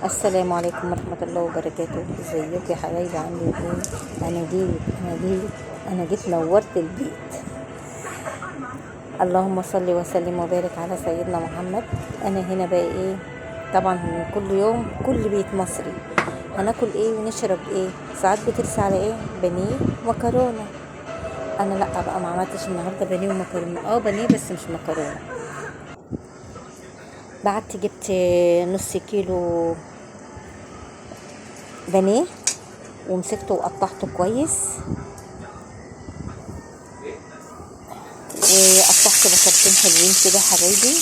السلام عليكم ورحمة الله وبركاته. ازيكم يا حبايبي؟ عاملين ايه؟ انا جيت نورت البيت. اللهم صل وسلم وبارك على سيدنا محمد. انا هنا بقى ايه؟ طبعا كل يوم كل بيت مصري هناكل ايه ونشرب ايه. ساعات بترسى على ايه؟ بانيه ومكرونه. انا لا بقى، ما عملتش النهارده بانيه ومكرونه. بانيه بس مش مكرونه. بعت جبت نص كيلو بانيه ومسكته وقطعته كويس، وقطعت بصلتين حلوين كده حبايبي،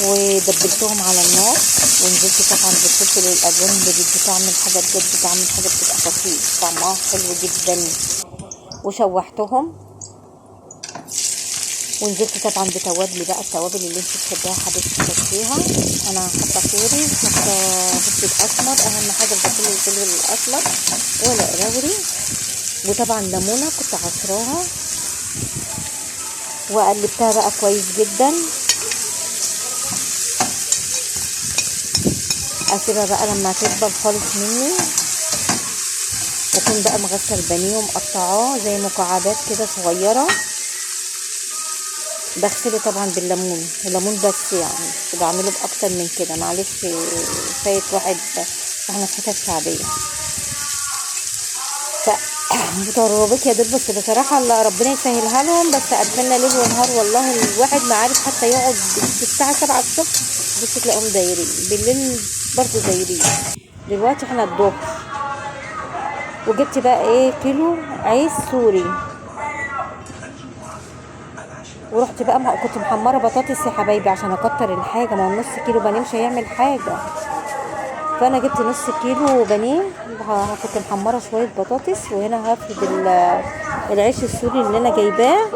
ودبلتهم على النار، ونزلت طبعا بالفلفل الالوان اللي بيدي طعم الحاجه، بجد طعم الحاجه بتبقى خطير، طعمها حلو جدا. وشوحتهم، ونزلت طبعا بتوابلي بقى، التوابل اللي انت تحبيها حبيبتي تحطيها. انا حاطه كوري، حاطه فلفل اسمر، اهم حاجه الفلفل الاسمر ولا قراوري، وطبعا ليمونه كنت عصراها، وقلبتها بقى كويس جدا. اسيبها بقى لما تدبل خالص مني، واكون بقى مغسل البانيه ومقطعاه زي مكعبات كده صغيره. بغسله طبعا بالليمون، الليمون بس، يعني مش بعمله باكتر من كده، معلش فايت واحد، احنا في حتت شعبيه. متربك يا دول، بس بصراحه الله ربنا يسهلها لهم، بس قدمنا ليل ونهار والله، الواحد ما عارف حتى يقعد الساعه 7 الصبح بص تلاقيهم دايرين بالليل برضه دايرين. دلوقتي احنا الظهر، وجبت بقى ايه كيلو عيش سوري، ورحت بقى كنت محمره بطاطس يا حبايبي عشان اكتر الحاجه، ما هو نص كيلو بانيه مش هيعمل حاجه. فانا جبت نص كيلو بانيه، كنت محمره شويه بطاطس، وهنا هفرد العيش السوري اللي انا جايباه.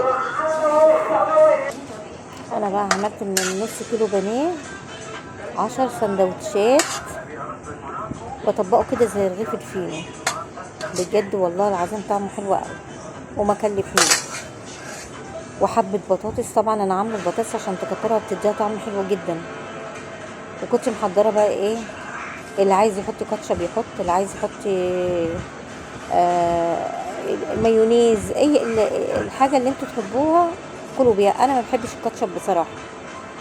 انا بقى عملت من نص كيلو بانيه 10 سندوتشات، بطبقه كده زي رغيف الفينو، بجد والله العظيم طعمه حلو قوي وما كلفنيش. وحبه بطاطس، طبعا انا عامله البطاطس عشان تكترها بتديها طعم حلو جدا. وكنت محضره بقى ايه، اللي عايز يحط كاتشب يحط، اللي عايز يحط آه مايونيز، اي الحاجه اللي انتوا تحبوها كلوا بيها. انا ما بحبش الكاتشب بصراحه،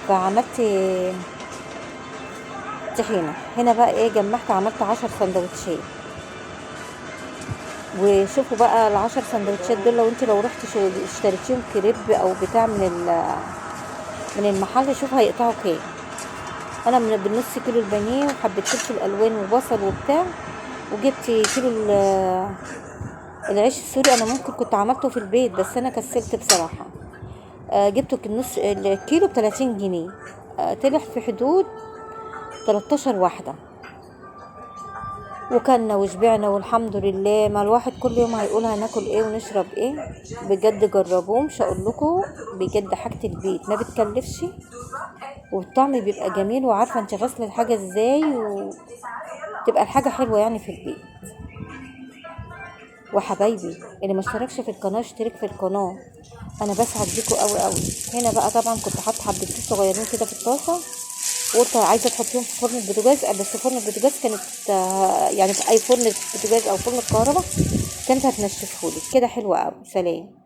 فعملت طحينه. هنا بقى ايه، جمعت عملت 10 سندوتشات. وشوفوا بقى ال10 سندوتشات دول، لو رحت اشتريتيهم كريب او بتاع من المحل، شوف هيقطعوا كام. انا بالنص كيلو البانيه وحبه فلفل الوان وبصل وبتاع، وجبت كيلو العيش السوري. انا ممكن كنت عملته في البيت بس انا كسلت بصراحه. جبته النص الكيلو ب30 جنيه، طلع في حدود 13 واحده، وكلنا وشبعنا والحمد لله. ما الواحد كل يوم هيقول هناكل ايه ونشرب ايه. بجد جربوه، مش هقول لكم، بجد حاجه البيت ما بتكلفش، والطعم بيبقى جميل، وعارفه انت غسله الحاجه ازاي، وتبقى الحاجه حلوه يعني في البيت. وحبايبي اللي ما اشتركش في القناه اشترك في القناه، انا بسعد بيكم قوي قوي. هنا بقى طبعا كنت حاطه حبتين صغيرين كده في الطاسه، وقلت عايزه تحطيهم في فرن البوتاجاز، بس فرن البوتاجاز كانت يعني في اي فرن بوتاجاز او فرن الكهرباء كانت هتنشفهولي كده. حلوه قوي. سلام.